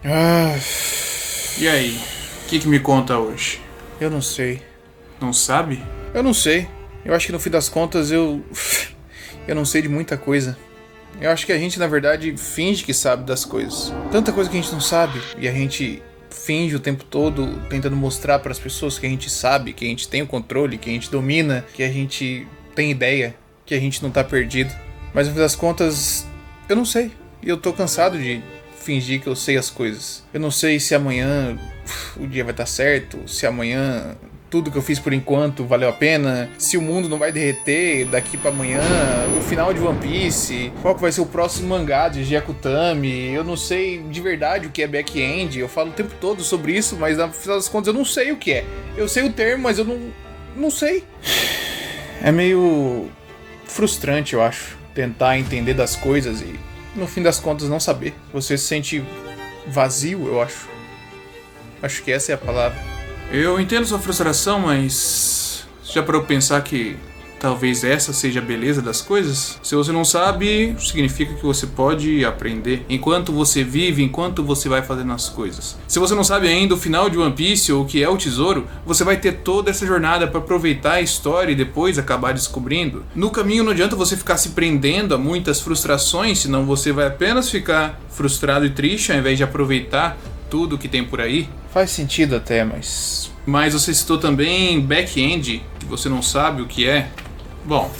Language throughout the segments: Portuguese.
Ah, E aí, o que me conta hoje? eu não sei. Não sabe? Eu não sei. Eu acho que no fim das contas eu não sei de muita coisa. Eu acho que a gente, na verdade, finge que sabe das coisas. Tanta coisa que a gente não sabe e a gente finge o tempo todo tentando mostrar para as pessoas que a gente sabe, que a gente tem o controle, que a gente domina, que a gente tem ideia, que a gente não tá perdido. Mas no fim das contas, eu não sei. E eu tô cansado de fingir que eu sei as coisas. Eu não sei se amanhã o dia vai estar certo, se amanhã tudo que eu fiz por enquanto valeu a pena, se o mundo não vai derreter daqui pra amanhã, o final de One Piece, qual que vai ser o próximo mangá de Hyakutami. Eu não sei de verdade o que é back-end. Eu falo o tempo todo sobre isso, mas no final das contas eu não sei o que é. Eu sei o termo, mas eu não sei. É meio frustrante, eu acho, tentar entender das coisas e no fim das contas não saber. Você se sente vazio, eu acho. Acho que essa é a palavra. Eu entendo sua frustração, mas já parou pra pensar que talvez essa seja a beleza das coisas? Se você não sabe, significa que você pode aprender enquanto você vive, enquanto você vai fazendo as coisas. Se você não sabe ainda o final de One Piece ou o que é o tesouro, você vai ter toda essa jornada para aproveitar a história e depois acabar descobrindo. No caminho não adianta você ficar se prendendo a muitas frustrações, senão você vai apenas ficar frustrado e triste ao invés de aproveitar tudo que tem por aí. Faz sentido até, mas Mas você citou também back-end, que você não sabe o que é. Bom,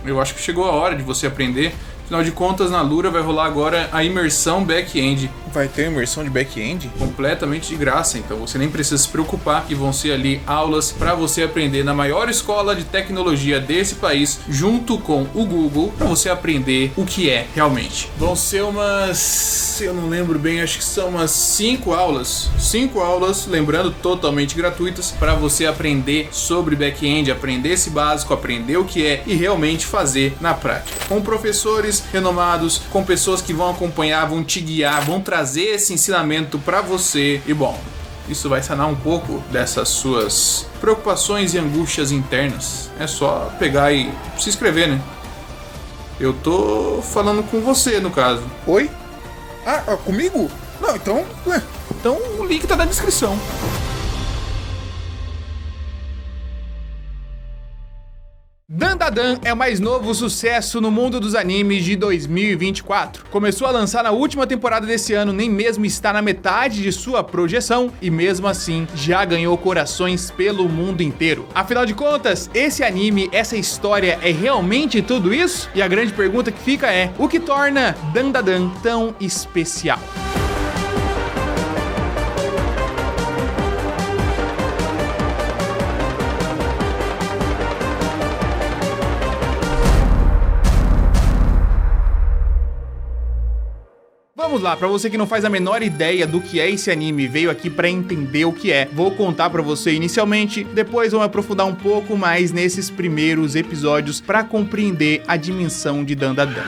eu acho que chegou a hora de você aprender. Afinal de contas, na Lura vai rolar agora a imersão back-end. vai ter imersão de back-end? Completamente de graça, então você nem precisa se preocupar, que vão ser ali aulas para você aprender na maior escola de tecnologia desse país, junto com o Google, para você aprender o que é realmente. Vão ser umas, eu não lembro bem, acho que são umas 5 aulas, lembrando, totalmente gratuitas, para você aprender sobre back-end, aprender esse básico, aprender o que é e realmente fazer na prática. Com professores renomados, com pessoas que vão acompanhar, vão te guiar, vão trazer esse ensinamento para você. E bom, isso vai sanar um pouco dessas suas preocupações e angústias internas. É só pegar e se inscrever, né? Eu tô falando com você, no caso. Oi? Ah, comigo? Não, então... Então o link tá na descrição. Dandadan é o mais novo sucesso no mundo dos animes de 2024. Começou a lançar na última temporada desse ano, nem mesmo está na metade de sua projeção e mesmo assim já ganhou corações pelo mundo inteiro. Afinal de contas, esse anime, essa história é realmente tudo isso? E a grande pergunta que fica é: o que torna Dandadan tão especial? Vamos lá, pra você que não faz a menor ideia do que é esse anime e veio aqui pra entender o que é, vou contar pra você inicialmente, depois vamos aprofundar um pouco mais nesses primeiros episódios pra compreender a dimensão de Dandadan.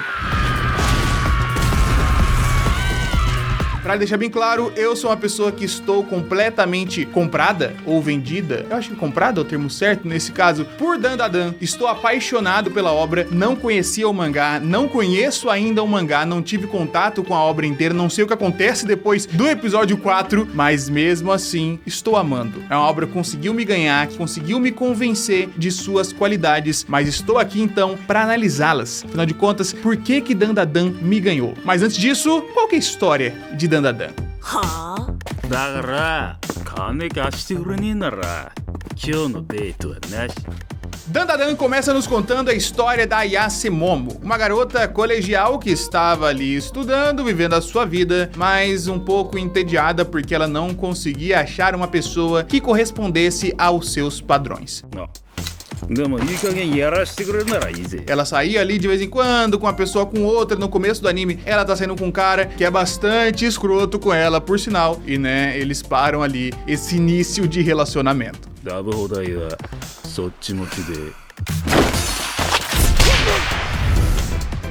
Pra deixar bem claro, eu sou uma pessoa que estou completamente comprada ou vendida, eu acho que comprada é o termo certo nesse caso, por Dandadan. Estou apaixonado pela obra, não conhecia o mangá, não conheço ainda o mangá, não tive contato com a obra inteira, não sei o que acontece depois do episódio 4, mas mesmo assim estou amando. É uma obra que conseguiu me ganhar, que conseguiu me convencer de suas qualidades, mas estou aqui então para analisá-las. Afinal de contas, por que Dandadan me ganhou? Mas antes disso, qual que é a história de Dandadan? だから金貸してくれねえなら今日のデートはなし。 Dandadan começa nos contando a história da Ayase Momo, uma garota colegial que estava ali estudando, vivendo a sua vida, mas um pouco entediada porque ela não conseguia achar uma pessoa que correspondesse aos seus padrões. でもいい加減やらしてくれるならいいぜ。 Ela saía ali de vez em quando com uma pessoa, com outra. No começo do anime, ela tá saindo com um cara que é bastante escroto com ela, por sinal. E né, eles param ali esse início de relacionamento. ダブホ代はそっち持ちで。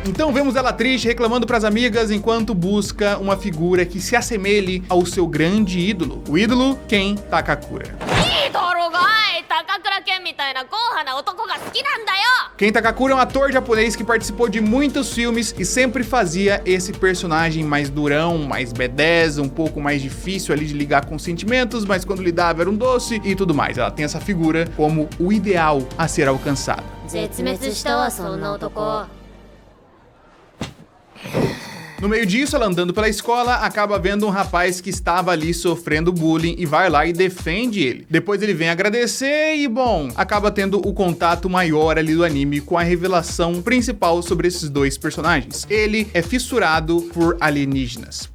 Então vemos ela triste, reclamando pras amigas, enquanto busca uma figura que se assemelhe ao seu grande ídolo. O ídolo, Ken Takakura. いいとろがいた Ken Takakura é um ator japonês que participou de muitos filmes e sempre fazia esse personagem mais durão, mais B10, um pouco mais difícil ali de ligar com sentimentos, mas quando lidava era um doce e tudo mais. Ela tem essa figura como o ideal a ser alcançado. No meio disso, ela andando pela escola, acaba vendo um rapaz que estava ali sofrendo bullying e vai lá e defende ele. Depois ele vem agradecer e, bom, acaba tendo o contato maior ali do anime com a revelação principal sobre esses dois personagens. Ele é fissurado por alienígenas.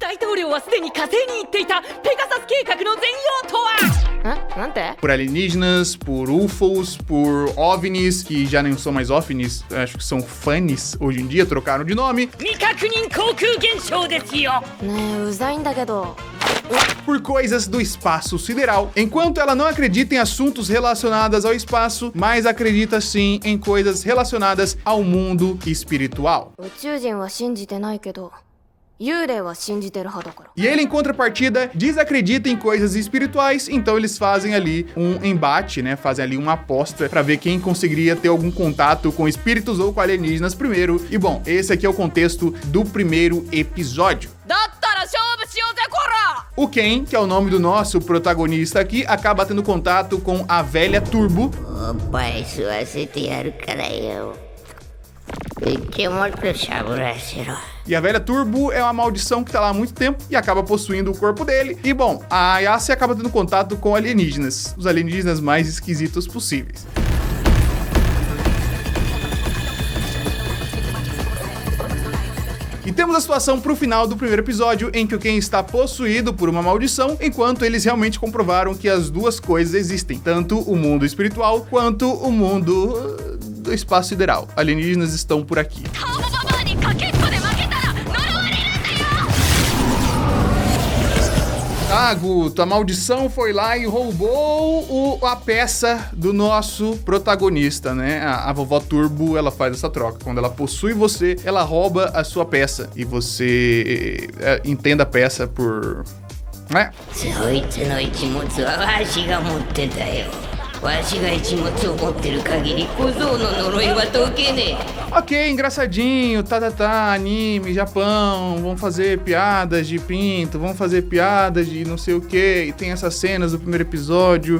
Por alienígenas, por UFOs, por OVNIs, que já nem são mais OVNIs, acho que são FANIs hoje em dia, trocaram de nome. Por coisas do espaço sideral. Enquanto ela não acredita em assuntos relacionados ao espaço, mas acredita sim em coisas relacionadas ao mundo espiritual. E ele, em contrapartida, desacredita em coisas espirituais, então eles fazem ali um embate, né? Fazem ali uma aposta pra ver quem conseguiria ter algum contato com espíritos ou com alienígenas primeiro. E bom, esse aqui é o contexto do primeiro episódio. O Ken, que é o nome do nosso protagonista aqui, acaba tendo contato com a velha Turbo. E a velha Turbo é uma maldição que tá lá há muito tempo e acaba possuindo o corpo dele. E bom, a Ayase acaba tendo contato com alienígenas, os alienígenas mais esquisitos possíveis. E temos a situação pro final do primeiro episódio, em que o Ken está possuído por uma maldição, enquanto eles realmente comprovaram que as duas coisas existem, tanto o mundo espiritual quanto o mundo do espaço sideral. Alienígenas estão por aqui. Ah, Guto, a maldição foi lá e roubou a peça do nosso protagonista, né? A vovó Turbo, ela faz essa troca. Quando ela possui você, ela rouba a sua peça. E você entenda a peça por... né? Ok, engraçadinho, anime, Japão, vão fazer piadas de pinto, vão fazer piadas de não sei o que, e tem essas cenas do primeiro episódio.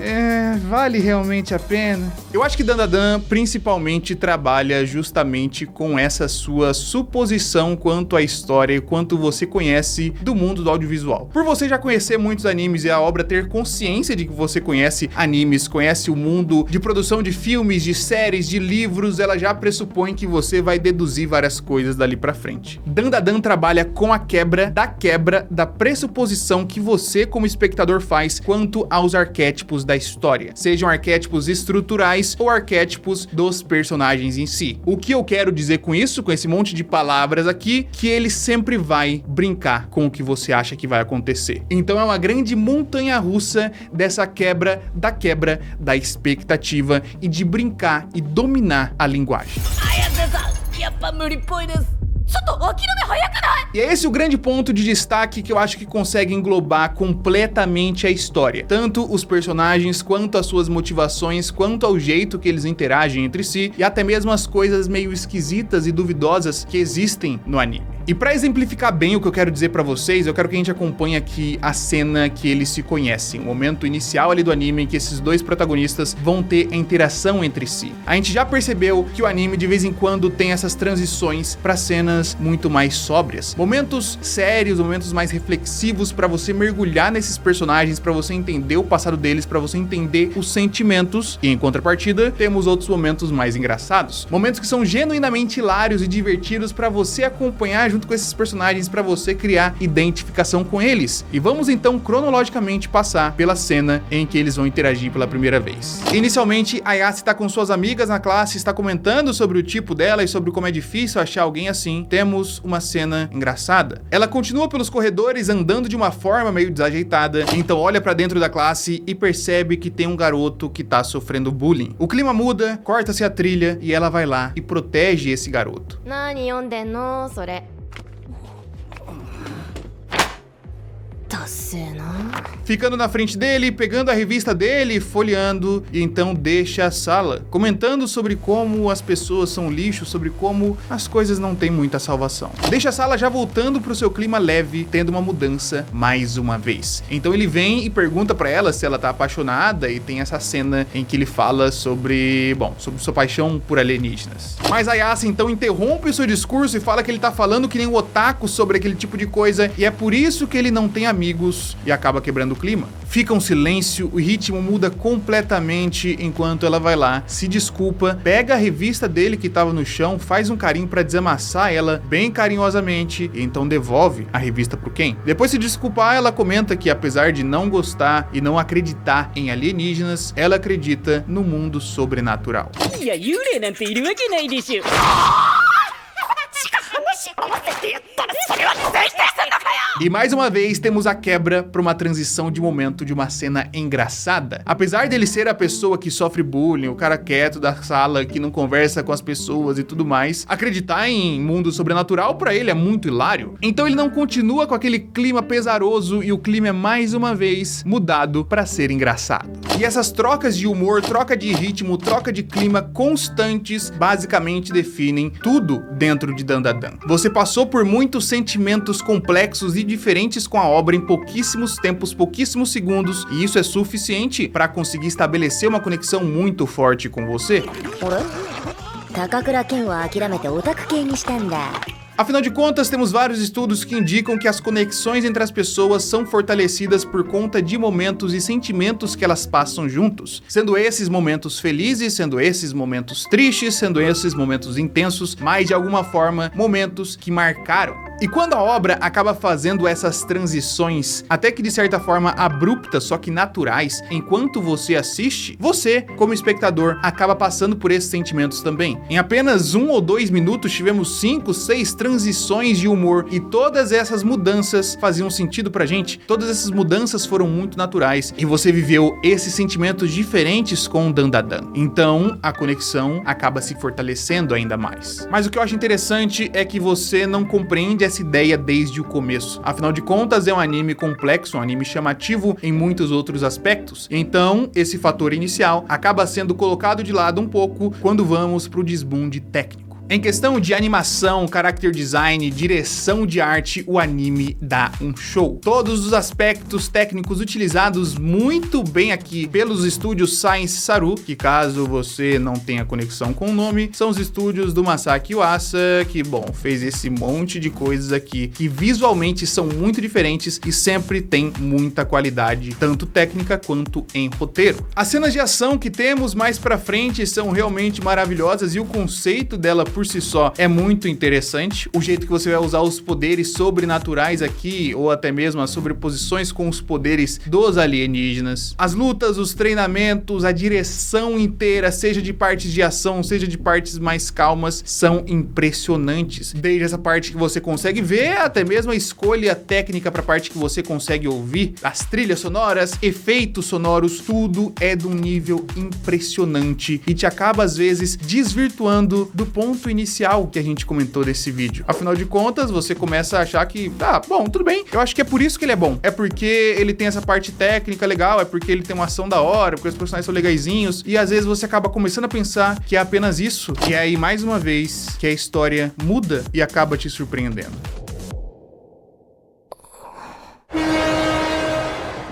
Vale realmente a pena? Eu acho que Dandadan principalmente trabalha justamente com essa sua suposição quanto à história e quanto você conhece do mundo do audiovisual. Por você já conhecer muitos animes e a obra ter consciência de que você conhece animes, conhece o mundo de produção de filmes, de séries, de livros, ela já pressupõe que você vai deduzir várias coisas dali pra frente. Dandadan trabalha com a quebra da pressuposição que você como espectador faz quanto aos arquétipos da história, sejam arquétipos estruturais ou arquétipos dos personagens em si. O que eu quero dizer com isso, com esse monte de palavras aqui, que ele sempre vai brincar com o que você acha que vai acontecer. Então é uma grande montanha-russa dessa quebra da expectativa e de brincar e dominar a linguagem. E é esse o grande ponto de destaque que eu acho que consegue englobar completamente a história. Tanto os personagens, quanto as suas motivações, quanto ao jeito que eles interagem entre si, e até mesmo as coisas meio esquisitas e duvidosas que existem no anime. E pra exemplificar bem o que eu quero dizer pra vocês, eu quero que a gente acompanhe aqui a cena que eles se conhecem, o momento inicial ali do anime em que esses dois protagonistas vão ter a interação entre si. A gente já percebeu que o anime de vez em quando tem essas transições pra cenas muito mais sóbrias, momentos sérios, momentos mais reflexivos pra você mergulhar nesses personagens, pra você entender o passado deles, pra você entender os sentimentos. E em contrapartida, temos outros momentos mais engraçados, momentos que são genuinamente hilários e divertidos pra você acompanhar junto com esses personagens, pra você criar identificação com eles. E vamos então cronologicamente passar pela cena em que eles vão interagir pela primeira vez. Inicialmente, a Ayase está com suas amigas na classe, está comentando sobre o tipo dela e sobre como é difícil achar alguém assim. Temos uma cena engraçada. Ela continua pelos corredores andando de uma forma meio desajeitada, então olha pra dentro da classe e percebe que tem um garoto que tá sofrendo bullying. O clima muda, corta-se a trilha e ela vai lá e protege esse garoto. Ficando na frente dele, pegando a revista dele, folheando, e então deixa a sala, comentando sobre como as pessoas são lixo, sobre como as coisas não têm muita salvação. Deixa a sala já voltando pro seu clima leve, tendo uma mudança mais uma vez. Então ele vem e pergunta pra ela se ela tá apaixonada, e tem essa cena em que ele fala sobre sua paixão por alienígenas. Mas a Yasa então interrompe o seu discurso e fala que ele tá falando que nem um otaku sobre aquele tipo de coisa, e é por isso que ele não tem amigos, e acaba quebrando o clima. Fica um silêncio, o ritmo muda completamente enquanto ela vai lá, se desculpa, pega a revista dele que tava no chão, faz um carinho pra desamassar ela bem carinhosamente, e então devolve a revista pro Ken. Depois de se desculpar, ela comenta que apesar de não gostar e não acreditar em alienígenas, ela acredita no mundo sobrenatural. E mais uma vez temos a quebra para uma transição de momento de uma cena engraçada. Apesar dele ser a pessoa que sofre bullying, o cara quieto da sala, que não conversa com as pessoas e tudo mais, acreditar em mundo sobrenatural para ele é muito hilário. Então ele não continua com aquele clima pesaroso e o clima é mais uma vez mudado para ser engraçado. E essas trocas de humor, troca de ritmo, troca de clima constantes basicamente definem tudo dentro de Dandadan. Você passou por muitos sentimentos complexos e diferentes com a obra em pouquíssimos tempos, pouquíssimos segundos, e isso é suficiente para conseguir estabelecer uma conexão muito forte com você. Afinal de contas, temos vários estudos que indicam que as conexões entre as pessoas são fortalecidas por conta de momentos e sentimentos que elas passam juntos, sendo esses momentos felizes, sendo esses momentos tristes, sendo esses momentos intensos, mas de alguma forma, momentos que marcaram. E quando a obra acaba fazendo essas transições, até que de certa forma abruptas, só que naturais, enquanto você assiste, você, como espectador, acaba passando por esses sentimentos também. Em apenas 1 ou 2 minutos, tivemos 5, 6 transições de humor, e todas essas mudanças faziam sentido pra gente. Todas essas mudanças foram muito naturais, e você viveu esses sentimentos diferentes com Dandadan. Então, a conexão acaba se fortalecendo ainda mais. Mas o que eu acho interessante é que você não compreende essa ideia desde o começo. Afinal de contas, é um anime complexo, um anime chamativo em muitos outros aspectos. Então, esse fator inicial acaba sendo colocado de lado um pouco quando vamos pro desbunde técnico. Em questão de animação, character design, direção de arte, o anime dá um show. Todos os aspectos técnicos utilizados muito bem aqui pelos estúdios Science Saru, que caso você não tenha conexão com o nome, são os estúdios do Masaki Yuasa, que, fez esse monte de coisas aqui, que visualmente são muito diferentes e sempre tem muita qualidade, tanto técnica quanto em roteiro. As cenas de ação que temos mais pra frente são realmente maravilhosas, e o conceito dela por si só é muito interessante. O jeito que você vai usar os poderes sobrenaturais aqui, ou até mesmo as sobreposições com os poderes dos alienígenas. As lutas, os treinamentos, a direção inteira, seja de partes de ação, seja de partes mais calmas, são impressionantes. Desde essa parte que você consegue ver, até mesmo a escolha técnica para a parte que você consegue ouvir, as trilhas sonoras, efeitos sonoros, tudo é de um nível impressionante e te acaba às vezes desvirtuando do ponto inicial que a gente comentou desse vídeo. Afinal de contas, você começa a achar que, tudo bem, eu acho que é por isso que ele é bom. É porque ele tem essa parte técnica legal, é porque ele tem uma ação da hora, porque os personagens são legaizinhos, e às vezes você acaba começando a pensar que é apenas isso, e aí, mais uma vez, que a história muda e acaba te surpreendendo.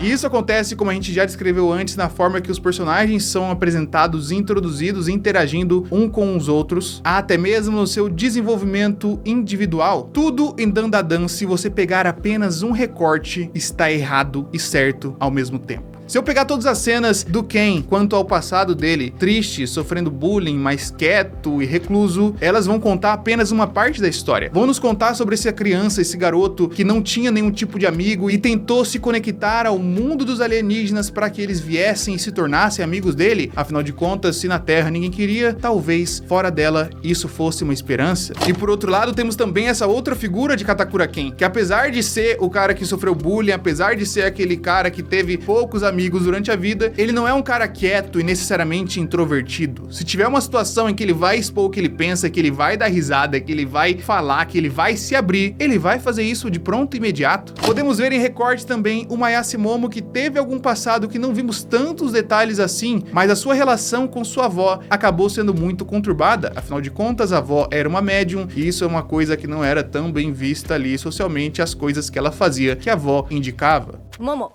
E isso acontece, como a gente já descreveu antes, na forma que os personagens são apresentados, introduzidos, interagindo um com os outros, até mesmo no seu desenvolvimento individual. Tudo em Dandadan, se você pegar apenas um recorte, está errado e certo ao mesmo tempo. Se eu pegar todas as cenas do Ken quanto ao passado dele, triste, sofrendo bullying, mais quieto e recluso, elas vão contar apenas uma parte da história. Vão nos contar sobre essa criança, esse garoto que não tinha nenhum tipo de amigo e tentou se conectar ao mundo dos alienígenas para que eles viessem e se tornassem amigos dele. Afinal de contas, se na Terra ninguém queria, talvez fora dela isso fosse uma esperança. E por outro lado, temos também essa outra figura de Katakura Ken, que apesar de ser o cara que sofreu bullying, apesar de ser aquele cara que teve poucos amigos amigos durante a vida, ele não é um cara quieto e necessariamente introvertido. Se tiver uma situação em que ele vai expor o que ele pensa, que ele vai dar risada, que ele vai falar, que ele vai se abrir, ele vai fazer isso de pronto e imediato. Podemos ver em recorte também o Masashi Momo, que teve algum passado que não vimos tantos detalhes assim, mas a sua relação com sua avó acabou sendo muito conturbada. Afinal de contas, a avó era uma médium e isso é uma coisa que não era tão bem vista ali socialmente, as coisas que ela fazia, que a avó indicava. Momo.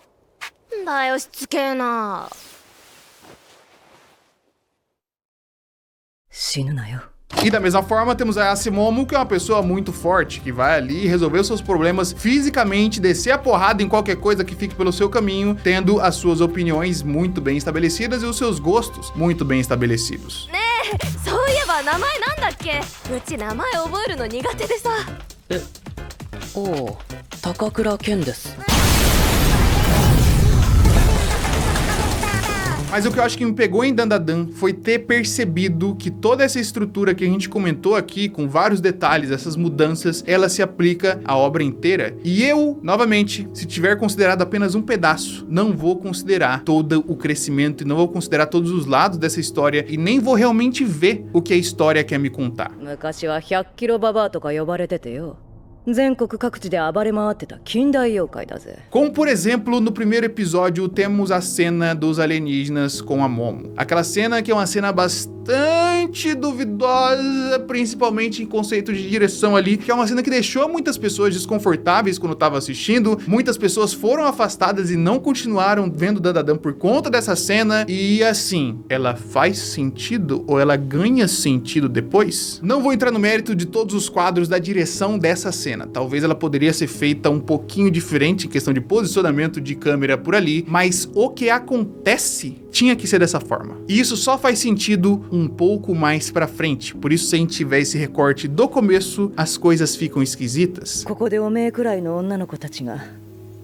だよしつけえな。死ぬなよ。 E da mesma forma temos a Masashi Momo, que é uma pessoa muito forte, que vai ali resolver os seus problemas fisicamente, descer a porrada em qualquer coisa que fique pelo seu caminho, tendo as suas opiniões muito bem estabelecidas e os seus gostos muito bem estabelecidos. そういえば名前なんだっけ？うち名前覚えるの苦手でさ。おお、高倉健です。 Mas o que eu acho que me pegou em Dandadan foi ter percebido que toda essa estrutura que a gente comentou aqui, com vários detalhes, essas mudanças, ela se aplica à obra inteira. E eu, novamente, se tiver considerado apenas um pedaço, não vou considerar todo o crescimento e não vou considerar todos os lados dessa história e nem vou realmente ver o que a história quer me contar. 昔は100キロババアとか呼ばれててよ。 全国各地で暴れ回ってた近代妖怪だぜ。 Como, por exemplo, no primeiro episódio temos a cena dos alienígenas com a Momo. Aquela cena que é uma cena bastante duvidosa, principalmente em conceito de direção ali, que é uma cena que deixou muitas pessoas desconfortáveis quando estavam assistindo. Muitas pessoas foram afastadas e não continuaram vendo Dandadan por conta dessa cena. E assim, ela faz sentido ou ela ganha sentido depois? Não vou entrar no mérito de todos os quadros da direção dessa cena. Talvez ela poderia ser feita um pouquinho diferente em questão de posicionamento de câmera por ali, mas o que acontece tinha que ser dessa forma. E isso só faz sentido um pouco mais pra frente. Por isso, se a gente tiver esse recorte do começo, as coisas ficam esquisitas. ここでおめえくらいの女の子たちが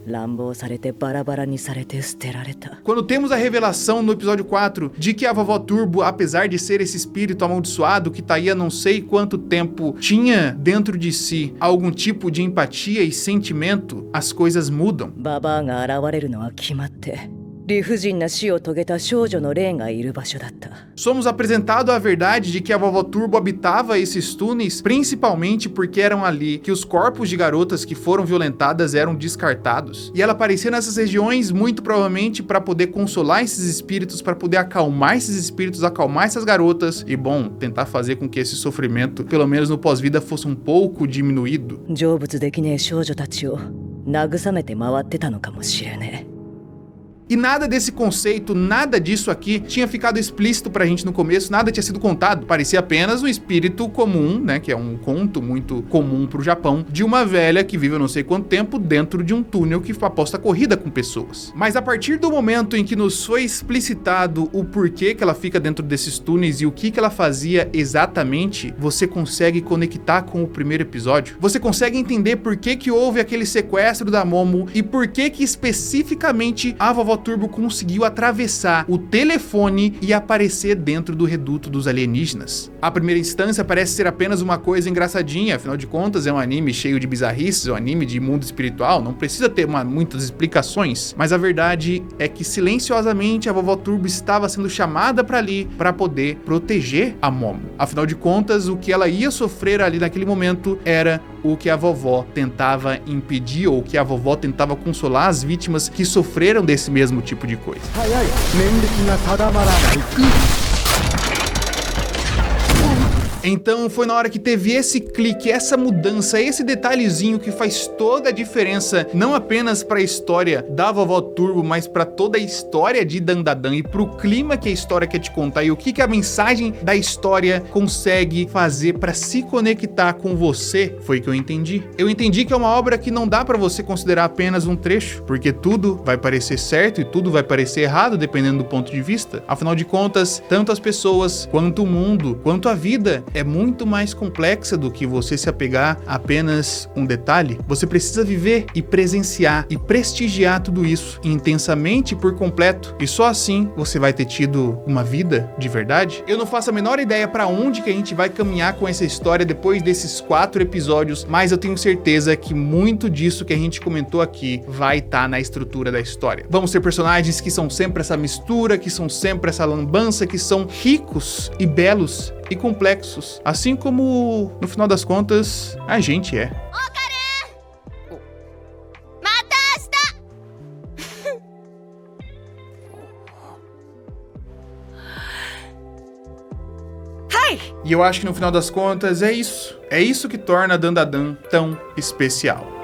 乱暴されてバラバラにされて捨てられた。 Quando temos a revelação no episódio 4 de que a vovó Turbo, apesar de ser esse espírito amaldiçoado que tá aí há não sei quanto tempo, tinha dentro de si algum tipo de empatia e sentimento, as coisas mudam. ババアが現れるのは決まって。 理不尽な死を遂げた少女の霊がいる場所だった。 Somos apresentados a verdade de que a vovó Turbo habitava esses túneis, principalmente porque eram ali que os corpos de garotas que foram violentadas eram descartados. E ela aparecia nessas regiões muito provavelmente para poder consolar esses espíritos, para poder acalmar esses espíritos, acalmar essas garotas e, bom, tentar fazer com que esse sofrimento, pelo menos no pós-vida, fosse um pouco diminuído. 成仏できねえ少女たちを慰めて回ってたのかもしれねえ。 E nada desse conceito, nada disso aqui tinha ficado explícito pra gente no começo, nada tinha sido contado. Parecia apenas um espírito comum, né, que é um conto muito comum pro Japão, de uma velha que vive eu não sei quanto tempo dentro de um túnel que aposta corrida com pessoas. Mas a partir do momento em que nos foi explicitado o porquê que ela fica dentro desses túneis e o que ela fazia exatamente, você consegue conectar com o primeiro episódio. Você consegue entender por que houve aquele sequestro da Momo e por que especificamente a vovó Turbo conseguiu atravessar o telefone e aparecer dentro do reduto dos alienígenas. À primeira instância parece ser apenas uma coisa engraçadinha, afinal de contas é um anime cheio de bizarrices, é um anime de mundo espiritual, não precisa ter muitas explicações, mas a verdade é que silenciosamente a vovó Turbo estava sendo chamada para ali para poder proteger a Momo. Afinal de contas, o que ela ia sofrer ali naquele momento era o que a vovó tentava impedir ou que a vovó tentava consolar as vítimas que sofreram desse mesmo tipo de coisa. Então foi na hora que teve esse clique, essa mudança, esse detalhezinho que faz toda a diferença, não apenas para a história da vovó Turbo, mas para toda a história de Dandadan e pro clima que a história quer te contar e o que a mensagem da história consegue fazer para se conectar com você, foi que eu entendi. Eu entendi que é uma obra que não dá para você considerar apenas um trecho, porque tudo vai parecer certo e tudo vai parecer errado dependendo do ponto de vista. Afinal de contas, tanto as pessoas, quanto o mundo, quanto a vida é muito mais complexa do que você se apegar a apenas um detalhe. Você precisa viver e presenciar e prestigiar tudo isso intensamente por completo, e só assim você vai ter tido uma vida de verdade. Eu não faço a menor ideia para onde que a gente vai caminhar com essa história depois desses 4 episódios, mas eu tenho certeza que muito disso que a gente comentou aqui vai estar na estrutura da história. Vamos ter personagens que são sempre essa mistura, que são sempre essa lambança, que são ricos e belos e complexos, assim como, no final das contas, a gente é. E eu acho que no final das contas é isso. É isso que torna Dandadan tão especial.